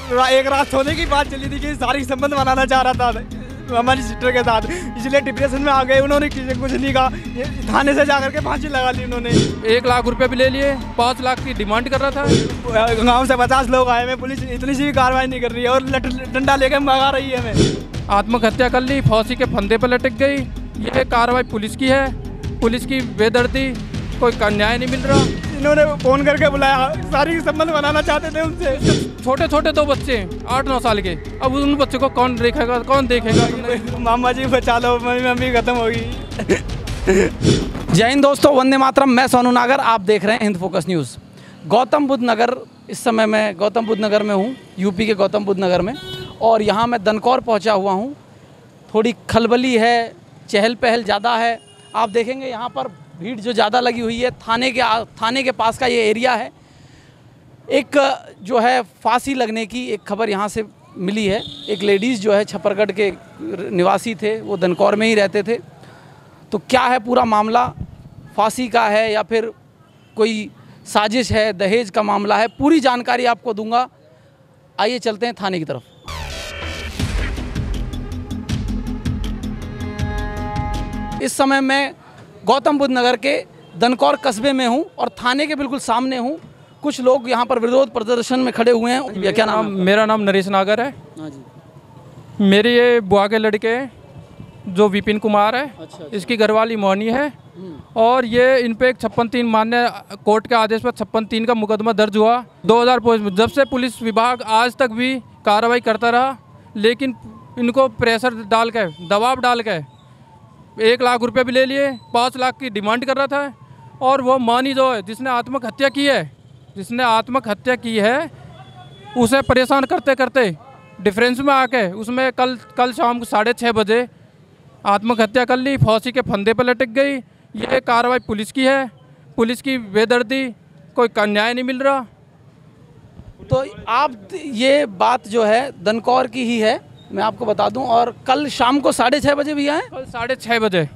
एक रात सोने की बात चली थी कि शारीरिक संबंध बनाना चाह रहा था हमारी सिस्टर के साथ, इसलिए डिप्रेशन में आ गए। उन्होंने कुछ नहीं कहा, थाने से जाकर के फांसी लगा ली उन्होंने। 1 लाख रुपए भी ले लिए, 5 लाख की डिमांड कर रहा था। गांव से 50 लोग आए हैं, पुलिस इतनी सी भी कार्रवाई नहीं कर रही है और डंडा लेकर भगा रही है हमें। आत्महत्या कर ली, फांसी के फंदे पर लटक गई। ये कार्रवाई पुलिस की है, पुलिस की बेदर्दी, कोई न्याय नहीं मिल रहा। इन्होंने फोन करके बुलाया, शारीरिक संबंध बनाना चाहते थे उनसे। छोटे छोटे 2 बच्चे 8-9 साल के, अब उन बच्चों को कौन देखेगा, कौन देखेगा? मामा जी बचा लो, मम्मी खत्म होगी। जय हिंद दोस्तों, वंदे मातरम। मैं सोनू नागर, आप देख रहे हैं हिंद फोकस न्यूज़। गौतम बुद्ध नगर, इस समय मैं गौतम बुद्ध नगर में हूँ, यूपी के गौतम बुद्ध नगर में, और यहाँ मैं दनकौर पहुँचा हुआ हूँ। थोड़ी खलबली है, चहल पहल ज़्यादा है। आप देखेंगे यहाँ पर भीड़ जो ज़्यादा लगी हुई है। थाने के पास का ये एरिया है। एक जो है फांसी लगने की एक खबर यहाँ से मिली है। एक लेडीज़ जो है छपरगढ़ के निवासी थे, वो दनकौर में ही रहते थे। तो क्या है पूरा मामला, फांसी का है या फिर कोई साजिश है, दहेज का मामला है, पूरी जानकारी आपको दूंगा। आइए चलते हैं थाने की तरफ। इस समय मैं गौतम बुद्ध नगर के दनकौर कस्बे में हूं और थाने के बिल्कुल सामने हूं। कुछ लोग यहां पर विरोध प्रदर्शन में खड़े हुए हैं। क्या नाम? मेरा नाम नरेश नागर है। हाँ जी। मेरे ये बुआ के लड़के जो विपिन कुमार है, अच्छा। इसकी घरवाली मोहनी है, और ये इन पे एक 56(3) मान्य कोर्ट के आदेश पर 56(3) का मुकदमा दर्ज हुआ 2005 में। जब से पुलिस विभाग आज तक भी कार्रवाई करता रहा, लेकिन इनको प्रेशर डाल के, दबाव डाल के 1 लाख रुपए भी ले लिए, 5 लाख की डिमांड कर रहा था। और वो मानी जो है, जिसने आत्महत्या की है, उसे परेशान करते करते डिफरेंस में आके उसमें कल शाम को 6:30 बजे आत्महत्या कर ली, फांसी के फंदे पर लटक गई। ये कार्रवाई पुलिस की है, पुलिस की बेदर्दी, कोई न्याय नहीं मिल रहा। तो आप ये बात जो है दनकौर की ही है, मैं आपको बता दूं। और कल शाम को 6:30 बजे भी आए। कल 6:30 बजे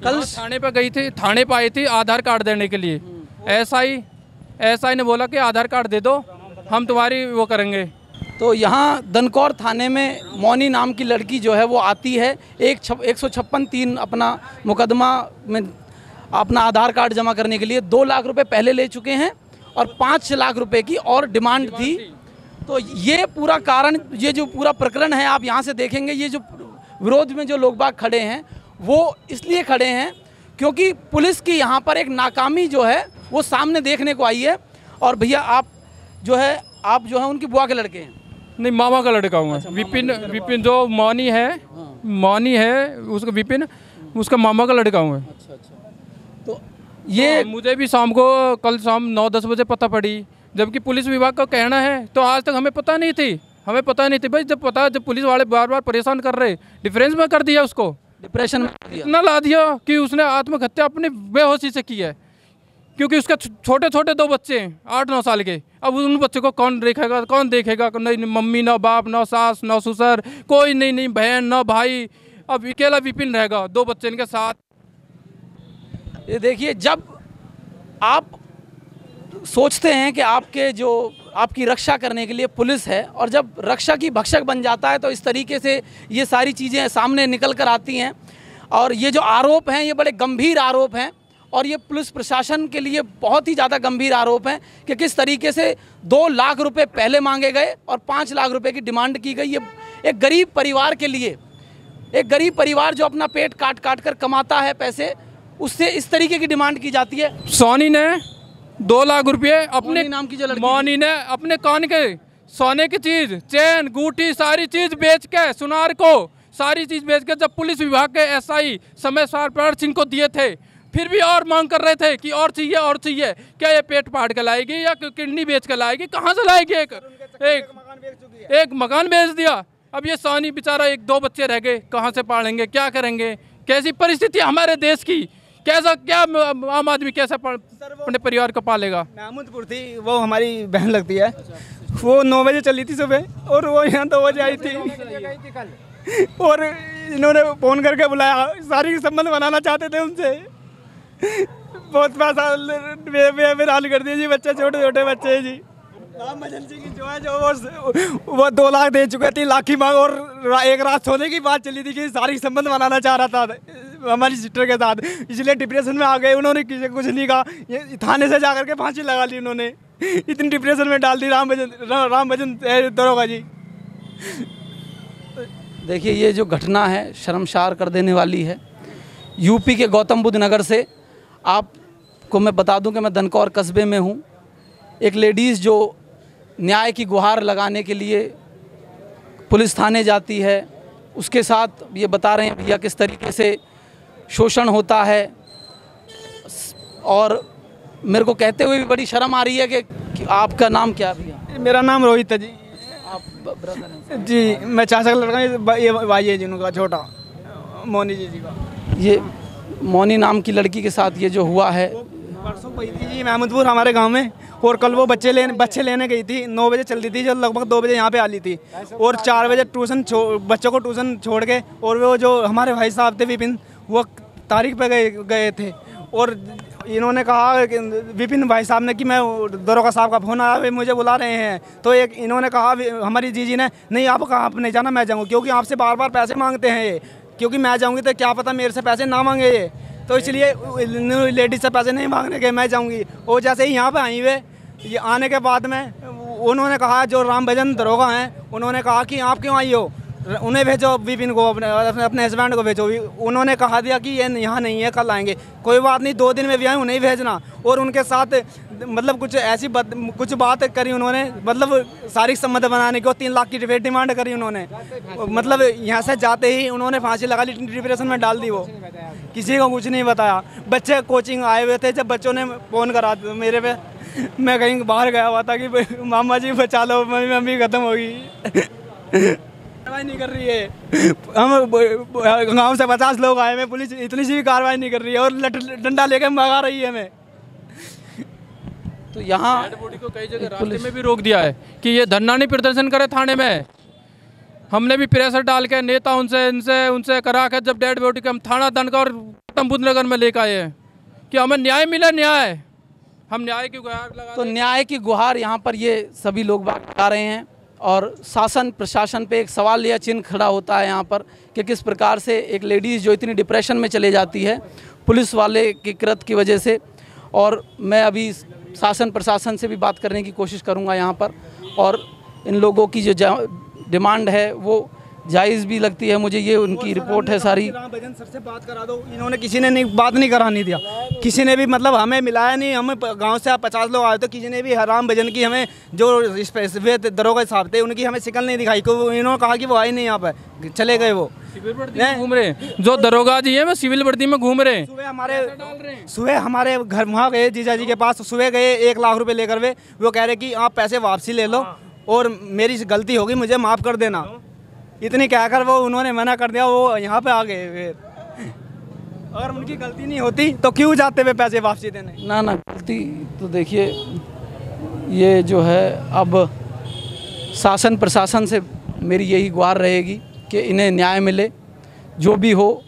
कल थाने पर गई थी, थाने पर आई थी आधार कार्ड देने के लिए। एसआई ने बोला कि आधार कार्ड दे दो, हम तुम्हारी वो करेंगे। तो यहाँ दनकौर थाने में मौनी नाम की लड़की जो है वो आती है, 156(3) अपना मुकदमा में अपना आधार कार्ड जमा करने के लिए 2 लाख रुपए पहले ले चुके हैं और 5 लाख रुपए की और डिमांड थी। तो ये पूरा कारण, ये जो पूरा प्रकरण है, आप यहाँ से देखेंगे, ये जो विरोध में जो लोग बाग खड़े हैं वो इसलिए खड़े हैं क्योंकि पुलिस की यहाँ पर एक नाकामी जो है वो सामने देखने को आई है। और भैया आप जो है उनकी बुआ के लड़के हैं? नहीं, मामा का लड़का हूँ। अच्छा, विपिन जो मौनी है, उसका विपिन, उसका मामा का लड़का हूँ। अच्छा। तो ये मुझे भी कल शाम 9-10 बजे पता पड़ी, जबकि पुलिस विभाग का कहना है, तो आज तक हमें पता नहीं थी भाई। जब पुलिस वाले बार बार परेशान कर रहे, डिफरेंस में कर दिया, उसको डिप्रेशन में इतना ला दिया कि उसने आत्महत्या अपनी बेहोशी से की है। क्योंकि उसका छोटे छोटे 2 बच्चे हैं 8-9 साल के। अब उन बच्चों को कौन देखेगा? नहीं मम्मी, ना बाप, ना सास, ना ससुर, कोई नहीं बहन, ना भाई। अब अकेला विपिन रहेगा 2 बच्चे इनके साथ। ये देखिए, जब आप सोचते हैं कि आपकी रक्षा करने के लिए पुलिस है, और जब रक्षा की भक्षक बन जाता है, तो इस तरीके से ये सारी चीज़ें सामने निकल कर आती हैं। और ये जो आरोप हैं, ये बड़े गंभीर आरोप हैं, और ये पुलिस प्रशासन के लिए बहुत ही ज़्यादा गंभीर आरोप हैं कि किस तरीके से 2 लाख रुपए पहले मांगे गए और 5 लाख रुपए की डिमांड की गई। ये एक गरीब परिवार के लिए, एक गरीब परिवार जो अपना पेट काट कर कमाता है पैसे, उससे इस तरीके की डिमांड की जाती है। सोनी ने 2 लाख रुपये अपने नाम की जो लड़की, मौनी ने अपने कान के सोने की चीज़, चैन, गूठी, सारी चीज़ बेच के, सुनार को सारी चीज़ बेच के, जब पुलिस विभाग के एसआई समय सार सिंह को दिए थे, फिर भी और मांग कर रहे थे कि और चाहिए। क्या ये पेट फाड़ के लाएगी या किडनी बेच के लाएगी? कहाँ से लाएगी? एक मकान बेच दिया। अब ये सोनी बेचारा 1-2 बच्चे रह गए, कहाँ से पालेंगे, क्या करेंगे? कैसी परिस्थिति हमारे देश की? क्या आम आदमी कैसे अपने परिवार को पालेगा? महमूदपुर थी, वो हमारी बहन लगती है। वो 9 बजे चली थी सुबह, और वो यहाँ 2 बजे आई थी। और इन्होंने फ़ोन करके बुलाया, शारीरिक संबंध बनाना चाहते थे उनसे। बहुत पैसा बेहाल कर दिए जी, बच्चे छोटे छोटे बच्चे हैं जी। राम भजन सिंह की जो है वो 2 लाख दे चुके, 3 लाख की मांग, और एक रात सोने की बात चली थी कि सारी संबंध बनाना चाह रहा था हमारी सिस्टर के साथ, इसलिए डिप्रेशन में आ गए। उन्होंने किसी कुछ नहीं कहा, ये थाने से जाकर के फांसी लगा ली उन्होंने, इतनी डिप्रेशन में डाल दी राम भजन दरोगा जी। देखिए ये जो घटना है शर्मसार कर देने वाली है। यूपी के गौतम बुद्ध नगर से आपको मैं बता दूं कि मैं दनकौर कस्बे में हूं। एक लेडीज़ जो न्याय की गुहार लगाने के लिए पुलिस थाने जाती है, उसके साथ ये बता रहे हैं भैया किस तरीके से शोषण होता है, और मेरे को कहते हुए भी बड़ी शर्म आ रही है कि आपका नाम क्या भैया? मेरा नाम रोहित है जी। आप ब्रदर हैं? जी मैं चाचा का लड़का, ये भाई है जिनका छोटा मोनी जी का। ये मोनी नाम की लड़की के साथ ये जो हुआ है, परसों गई थी जी महमूदपुर हमारे गांव में, और कल वो बच्चे लेने गई थी। 9 बजे चलती थी, जो लगभग 2 बजे यहाँ पे आ ली थी, और 4 बजे बच्चों को ट्यूशन छोड़ के, और वो जो हमारे भाई साहब थे विपिन, वो तारीख पे गए थे, और इन्होंने कहा कि विपिन भाई साहब ने कि मैं दरोगा साहब का फ़ोन आया, वे मुझे बुला रहे हैं। तो एक इन्होंने कहा हमारी जीजी ने, नहीं आप कहाँ, आप नहीं जाना, मैं जाऊँगी, क्योंकि आपसे बार बार पैसे मांगते हैं ये, क्योंकि मैं जाऊँगी तो क्या पता मेरे से पैसे ना मांगे ये, तो इसलिए लेडीज से पैसे नहीं मांगने के, मैं जाऊँगी। और जैसे ही यहाँ पे आई हुए, ये आने के बाद में उन्होंने कहा, जो राम भजन दरोगा हैं, उन्होंने कहा कि आप क्यों आई हो, उन्हें भेजो, विपिन को, अपने हस्बैंड को भेजो। उन्होंने कहा दिया कि ये यहाँ नहीं है, कल आएंगे। कोई बात नहीं, 2 दिन में भी आए, उन्हें भेजना। और उनके साथ मतलब कुछ ऐसी कुछ बात करी उन्होंने, मतलब शारीरिक संबंध बनाने को 3 लाख की डिमांड करी उन्होंने। मतलब यहाँ से जाते ही उन्होंने फांसी लगा ली, डिप्रेशन में डाल दी। वो किसी को कुछ नहीं बताया। बच्चे कोचिंग आए हुए थे, जब बच्चों ने फ़ोन करा मेरे पे, मैं कहीं बाहर गया हुआ था कि मामा जी बचा लो, मम्मी खत्म होगी। कार्रवाई नहीं कर रही है। हम गांव से 50 लोग आए हैं, पुलिस इतनी सी भी कार्रवाई नहीं कर रही है, और डंडा लेकर भगा रही है हमें। तो यहाँ बॉडी को कई जगह रास्ते में भी रोक दिया है कि ये धरना नहीं प्रदर्शन करे थाने में। हमने भी प्रेशर डाल के नेता उनसे करा के, जब डेड बॉडी के हम थाना दनकौर गौतम बुद्ध नगर में लेकर आए हैं कि हमें न्याय मिले, न्याय, हम न्याय की गुहार लगा। तो न्याय की गुहार यहाँ पर ये सभी लोग बात लगा रहे हैं, और शासन प्रशासन पे एक सवाल या चिन्ह खड़ा होता है यहाँ पर कि किस प्रकार से एक लेडीज़ जो इतनी डिप्रेशन में चले जाती है पुलिस वाले की कृत्य की वजह से। और मैं अभी शासन प्रशासन से भी बात करने की कोशिश करूँगा यहाँ पर, और इन लोगों की जो डिमांड है वो जायज़ भी लगती है मुझे। ये उनकी रिपोर्ट है सारी। राम भजन सर से बात करा दो, इन्होंने किसी ने बात नहीं करानी दिया, किसी ने भी मतलब हमें मिलाया नहीं। हमें गांव से 50 लोग आए तो किसी ने भी राम भजन की, हमें जो दरोगा साहब थे उनकी हमें शिकल नहीं दिखाई। इन्होंने कहा कि वो आए नहीं, यहाँ पर चले गए, वो सिविल वर्दी में घूम रहे। जो दरोगा जी है वो सिविल वर्दी में घूम रहे हैं। सुबह हमारे घर वहाँ गए जीजा जी के पास, सुबह गए 1 लाख रुपए लेकर वो कह रहे कि आप पैसे वापसी ले लो और मेरी गलती होगी, मुझे माफ़ कर देना। इतनी कहकर वो उन्होंने मना कर दिया, वो यहाँ पे आ गए। अगर उनकी गलती नहीं होती तो क्यों जाते वे पैसे वापसी देने? ना गलती तो देखिए, ये जो है अब शासन प्रशासन से मेरी यही गुहार रहेगी कि इन्हें न्याय मिले, जो भी हो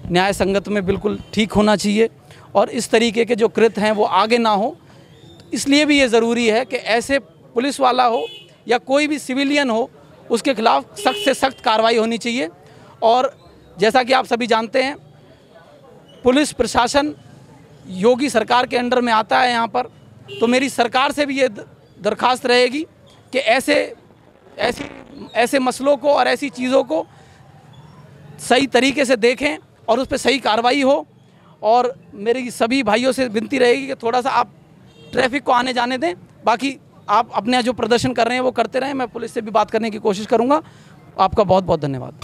न्याय संगत में बिल्कुल ठीक होना चाहिए, और इस तरीके के जो कृत्य हैं वो आगे ना हो। इसलिए भी ये ज़रूरी है कि ऐसे पुलिस वाला हो या कोई भी सिविलियन हो, उसके खिलाफ सख्त से सख्त कार्रवाई होनी चाहिए। और जैसा कि आप सभी जानते हैं, पुलिस प्रशासन योगी सरकार के अंडर में आता है यहाँ पर, तो मेरी सरकार से भी ये दरख्वास्त रहेगी कि ऐसे मसलों को और ऐसी चीज़ों को सही तरीके से देखें और उस पर सही कार्रवाई हो। और मेरी सभी भाइयों से विनती रहेगी कि थोड़ा सा आप ट्रैफिक को आने जाने दें, बाकी आप अपने जो प्रदर्शन कर रहे हैं वो करते रहें। मैं पुलिस से भी बात करने की कोशिश करूंगा। आपका बहुत बहुत धन्यवाद।